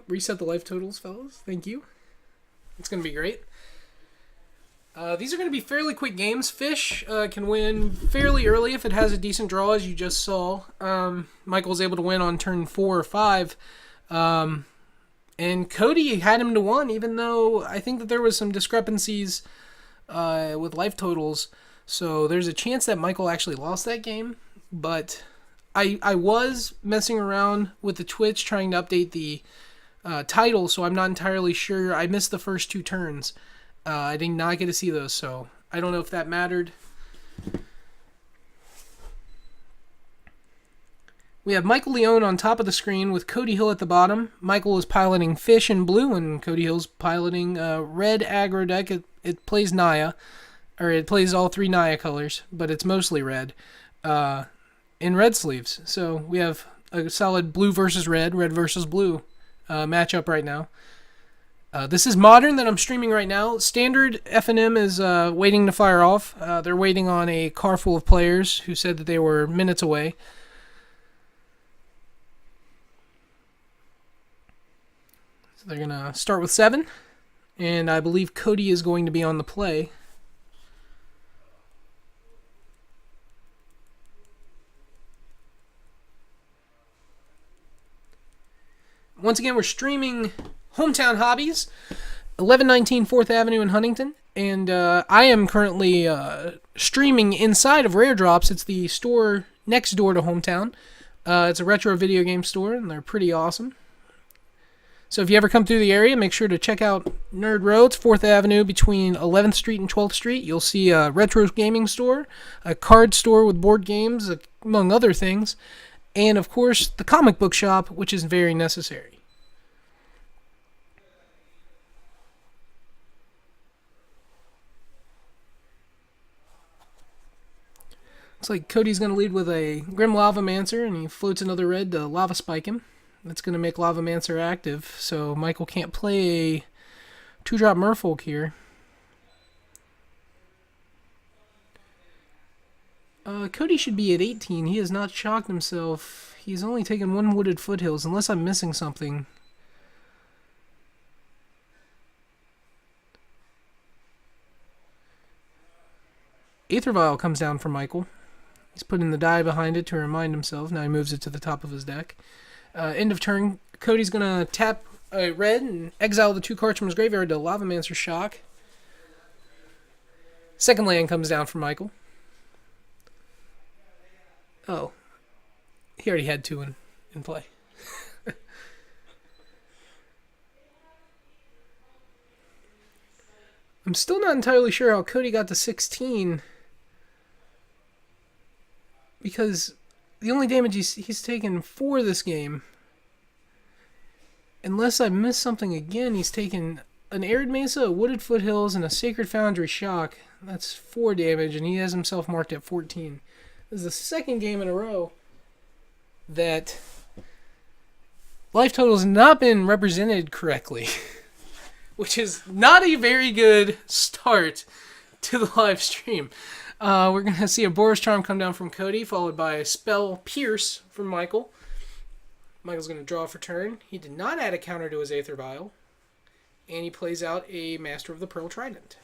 Yep, reset the life totals, fellas. Thank you. It's going to be great. These are going to be fairly quick games. Fish can win fairly early if it has a decent draw, as you just saw. Michael was able to win on turn 4 or 5. And Cody had him to 1, even though I think that there was some discrepancies with life totals. So there's a chance that Michael actually lost that game. But I was messing around with the Twitch trying to update the title, so I'm not entirely sure. I missed the first 2 turns. I did not get to see those, so I don't know if that mattered. We have Michael Leone on top of the screen with Cody Hill at the bottom. Michael is piloting Fish in blue, and Cody Hill's piloting red aggro deck. It plays Naya, or it plays all 3 Naya colors, but it's mostly red, in red sleeves. So we have a solid blue versus red versus blue matchup right now. This is Modern that I'm streaming right now. Standard FNM is waiting to fire off. They're waiting on a car full of players who said that they were minutes away. So they're going to start with 7. And I believe Cody is going to be on the play. Once again, we're streaming Hometown Hobbies, 1119 4th Avenue in Huntington, and I am currently streaming inside of Rare Drops. It's the store next door to Hometown. It's a retro video game store, and they're pretty awesome. So if you ever come through the area, make sure to check out Nerd Roads, 4th Avenue between 11th Street and 12th Street. You'll see a retro gaming store, a card store with board games, among other things, and of course the comic book shop, which is very necessary. Looks like Cody's going to lead with a Grim Lavamancer, and he floats another red to Lava Spike him. That's going to make Lavamancer active, so Michael can't play a 2-drop Merfolk here. Cody should be at 18. He has not shocked himself. He's only taken 1 Wooded Foothills, unless I'm missing something. Aether Vial comes down for Michael. He's putting the die behind it to remind himself. Now he moves it to the top of his deck. End of turn, Cody's going to tap a red and exile the 2 cards from his graveyard to Lavamancer Shock. Second land comes down for Michael. Oh. He already had 2 in play. I'm still not entirely sure how Cody got to 16. Because the only damage he's taken for this game, unless I missed something again, he's taken an Arid Mesa, a Wooded Foothills, and a Sacred Foundry Shock. That's 4 damage, and he has himself marked at 14. This is the second game in a row that life total has not been represented correctly, which is not a very good start to the live stream. We're going to see a Boris Charm come down from Cody, followed by a Spell Pierce from Michael. Michael's going to draw for turn. He did not add a counter to his Aether Vial. And he plays out a Master of the Pearl Trident.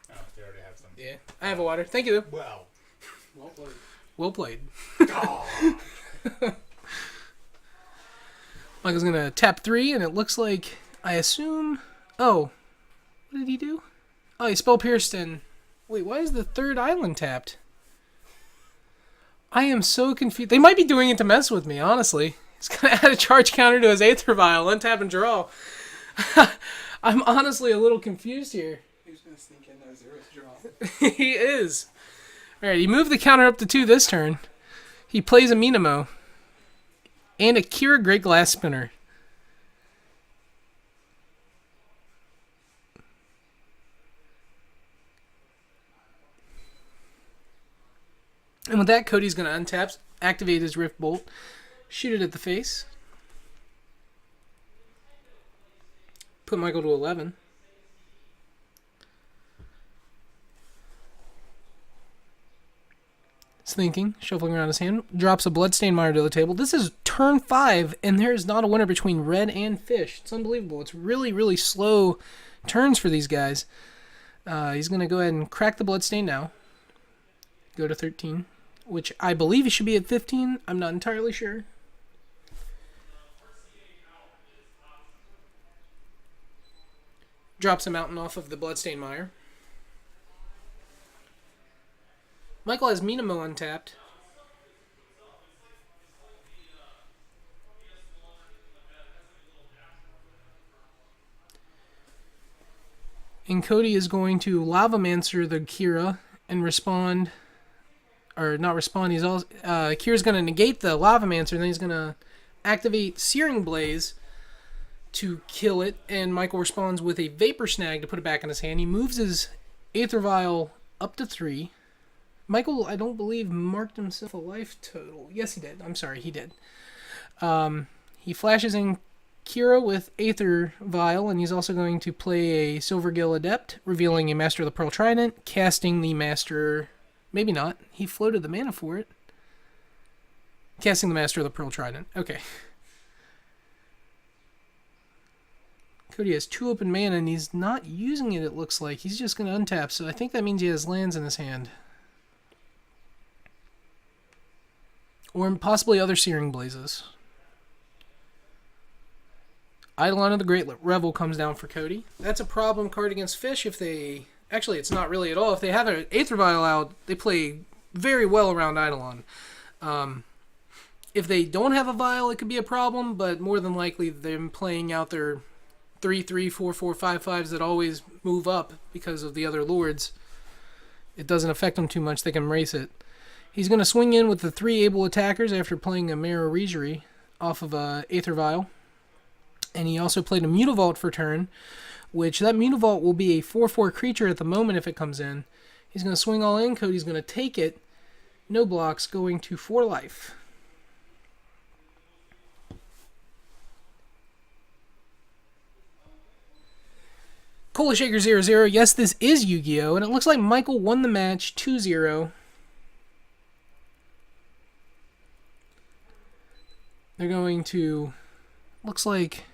Oh, they already have some. Yeah, I have a water. Thank you. Well played. Well played. Oh. Michael's going to tap 3, and it looks like, I assume... Oh, what did he do? Oh, he Spell Pierced and... Wait, why is the 3rd island tapped? I am so confused. They might be doing it to mess with me, honestly. He's going to add a charge counter to his Aether Vial, untap and draw. I'm honestly a little confused here. He's going to sneak in those zeros draw. He is. Alright, he moved the counter up to 2 this turn. He plays a Minamo. And a Kira Great Glass Spinner. And with that, Cody's going to untap, activate his Rift Bolt, shoot it at the face. Put Michael to 11. He's thinking, shuffling around his hand, drops a Bloodstained Mire to the table. This is turn 5, and there's not a winner between red and fish. It's unbelievable. It's really, really slow turns for these guys. He's going to go ahead and crack the Bloodstain now. Go to 13, which I believe he should be at 15. I'm not entirely sure. Drops a mountain off of the Bloodstained Mire. Michael has Minamo untapped. And Cody is going to Lavamancer the Kira and respond, or not respond, he's also, Kira's going to negate the Lavamancer, and then he's going to activate Searing Blaze to kill it, and Michael responds with a Vapor Snag to put it back in his hand. He moves his Aether Vial up to 3. Michael, I don't believe, marked himself a life total. Yes, he did. I'm sorry, he did. He flashes in Kira with Aether Vial, and he's also going to play a Silvergill Adept, revealing a Master of the Pearl Trident, casting the Master... Maybe not. He floated the mana for it. Casting the Master of the Pearl Trident. Okay. Cody has 2 open mana, and he's not using it, it looks like. He's just going to untap, so I think that means he has lands in his hand. Or possibly other Searing Blazes. Eidolon of the Great Revel comes down for Cody. That's a problem card against fish if they... Actually, it's not really at all. If they have an Aether Vial out, they play very well around Eidolon. If they don't have a Vial, it could be a problem, but more than likely them playing out their 3/3, 4/4, 5/5s that always move up because of the other lords. It doesn't affect them too much. They can race it. He's going to swing in with the 3 able attackers after playing a Mirror Regery off of a Aether Vial. And he also played a Mutavault for turn, which that Mutavault will be a 4/4 creature at the moment if it comes in. He's going to swing all in. Cody's going to take it. No blocks, going to 4 life. Cola Shaker 0-0. Yes, this is Yu-Gi-Oh! And it looks like Michael won the match 2-0. They're going to... Looks like...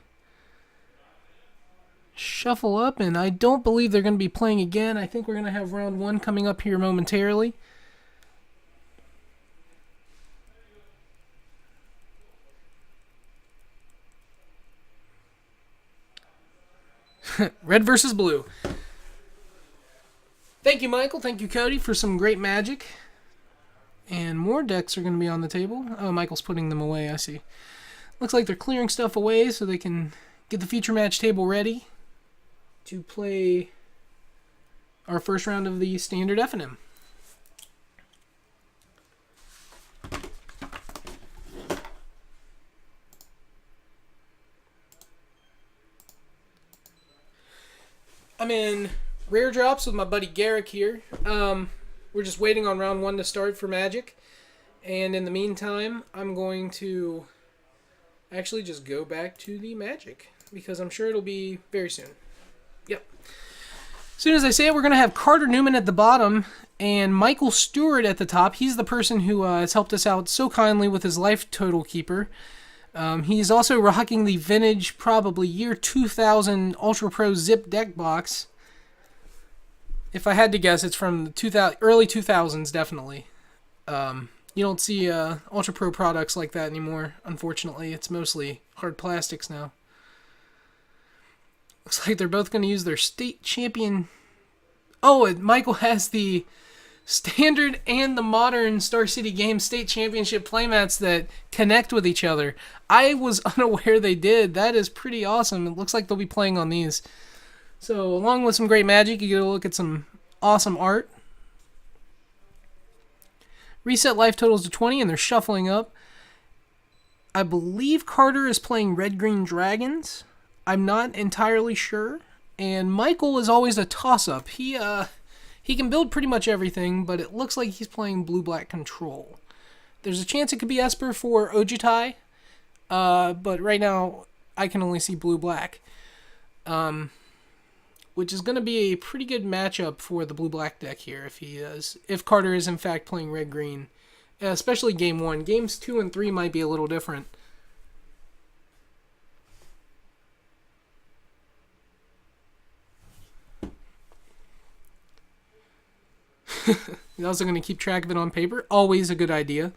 Shuffle up, and I don't believe they're going to be playing again. I think we're going to have round 1 coming up here momentarily. Red versus blue. Thank you, Michael. Thank you, Cody, for some great magic. And more decks are going to be on the table. Oh, Michael's putting them away, I see. Looks like they're clearing stuff away so they can get the feature match table ready to play our first round of the standard FNM. I'm in rare drops with my buddy Garrick here. We're just waiting on round 1 to start for Magic. And in the meantime, I'm going to actually just go back to the Magic, because I'm sure it'll be very soon. Yep. As soon as I say it, we're going to have Carter Newman at the bottom and Michael Stewart at the top. He's the person who has helped us out so kindly with his life total keeper. He's also rocking the vintage, probably year 2000 Ultra Pro Zip deck box. If I had to guess, it's from the early 2000s, definitely. You don't see Ultra Pro products like that anymore, unfortunately. It's mostly hard plastics now. Looks like they're both going to use their state champion. Oh, and Michael has the standard and the modern Star City Games state championship playmats that connect with each other. I was unaware they did. That is pretty awesome. It looks like they'll be playing on these. So, along with some great magic, you get a look at some awesome art. Reset life totals to 20, and they're shuffling up. I believe Carter is playing Red-Green Dragons. I'm not entirely sure. And Michael is always a toss-up. He can build pretty much everything, but it looks like he's playing Blue-Black Control. There's a chance it could be Esper for Ojutai, but right now I can only see Blue-Black. Which is going to be a pretty good matchup for the Blue-Black deck here if Carter is in fact playing Red-Green. especially game 1. Games 2 and 3 might be a little different. You're also going to keep track of it on paper. Always a good idea.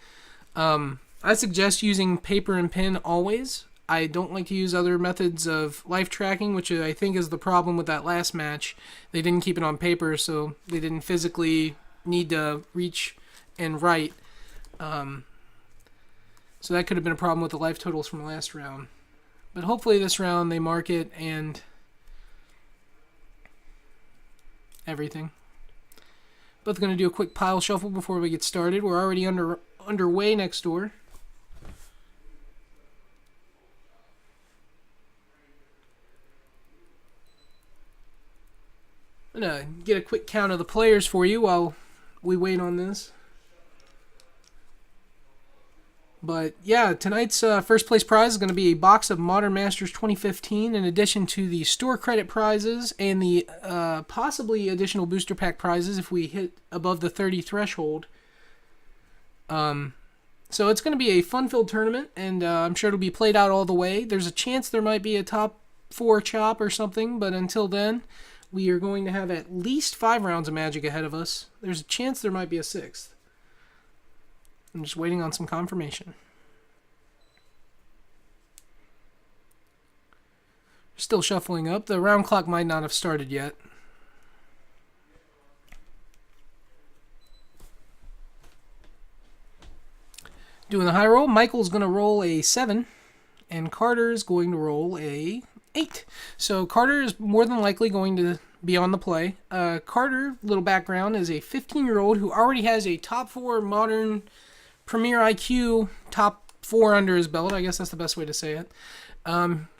I suggest using paper and pen always. I don't like to use other methods of life tracking, which I think is the problem with that last match. They didn't keep it on paper, so they didn't physically need to reach and write. So that could have been a problem with the life totals from last round. But hopefully this round they mark it and everything. Both going to do a quick pile shuffle before we get started. We're already underway next door. I'm going to get a quick count of the players for you while we wait on this. But yeah, tonight's first place prize is going to be a box of Modern Masters 2015 in addition to the store credit prizes and the possibly additional booster pack prizes if we hit above the 30 threshold. So it's going to be a fun-filled tournament, and I'm sure it'll be played out all the way. There's a chance there might be a top 4 chop or something, but until then, we are going to have at least 5 rounds of Magic ahead of us. There's a chance there might be a 6th. I'm just waiting on some confirmation. Still shuffling up. The round clock might not have started yet. Doing the high roll, Michael's going to roll a 7, and Carter's going to roll a 8. So Carter is more than likely going to be on the play. Carter, little background, is a 15-year-old who already has a top 4 modern Premier IQ, top 4 under his belt. I guess that's the best way to say it.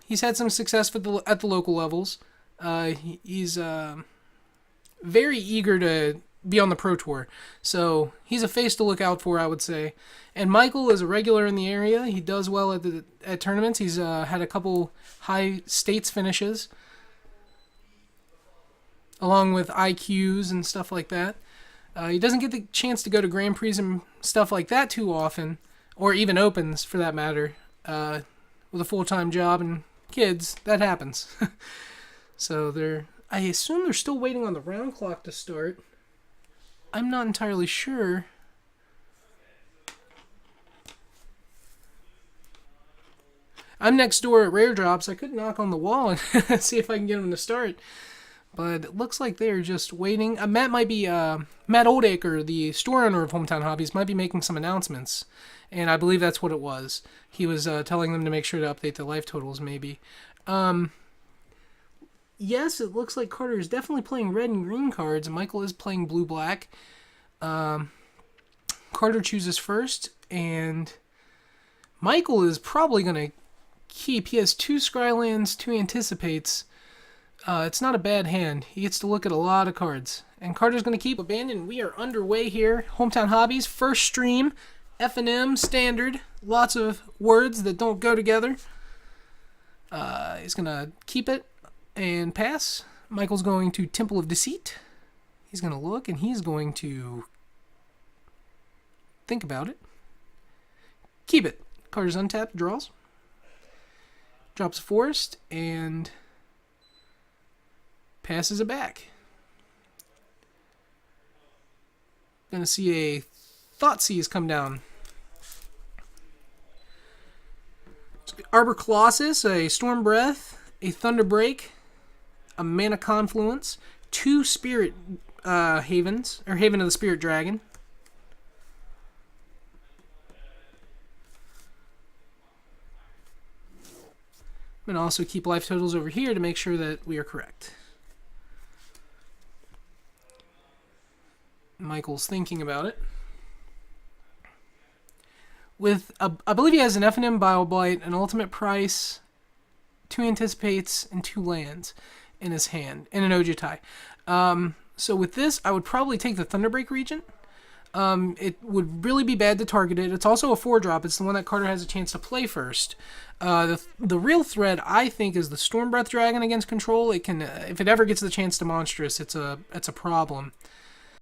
He's had some success at the local levels. He's very eager to be on the Pro Tour. So he's a face to look out for, I would say. And Michael is a regular in the area. He does well at tournaments. He's had a couple high states finishes, along with IQs and stuff like that. He doesn't get the chance to go to Grand Prix and stuff like that too often, or even Opens for that matter. With a full-time job and kids, that happens. So I assume they're still waiting on the round clock to start. I'm not entirely sure. I'm next door at Rare Drops. I could knock on the wall and see if I can get them to start. But it looks like they're just waiting. Matt Oldacre, the store owner of Hometown Hobbies, might be making some announcements. And I believe that's what it was. He was telling them to make sure to update the life totals, maybe. Yes, it looks like Carter is definitely playing red and green cards. Michael is playing blue-black. Carter chooses first, and Michael is probably going to keep. He has 2 Scrylands, 2 Anticipates. It's not a bad hand. He gets to look at a lot of cards. And Carter's going to keep abandoned. We are underway here. Hometown Hobbies, first stream. FNM, standard. Lots of words that don't go together. He's going to keep it and pass. Michael's going to Temple of Deceit. He's going to look, and he's going to think about it. Keep it. Carter's untapped, draws. Drops a Forest, and passes it back. Gonna see a Thoughtseize come down. Arbor Colossus, a Storm Breath, a Thunder Break, a Mana Confluence, 2 Spirit Havens, or Haven of the Spirit Dragon. I'm going to also keep life totals over here to make sure that we are correct. Michael's thinking about it. I believe he has an FNM Bioblight, an Ultimate Price, 2 Anticipates, and 2 lands in his hand, and an Ojutai. So with this, I would probably take the Thunderbreak Regent. It would really be bad to target it. It's also a 4-drop. It's the one that Carter has a chance to play first. The real threat, I think, is the Storm Breath Dragon against control. It can, if it ever gets the chance to monstrous, it's a problem.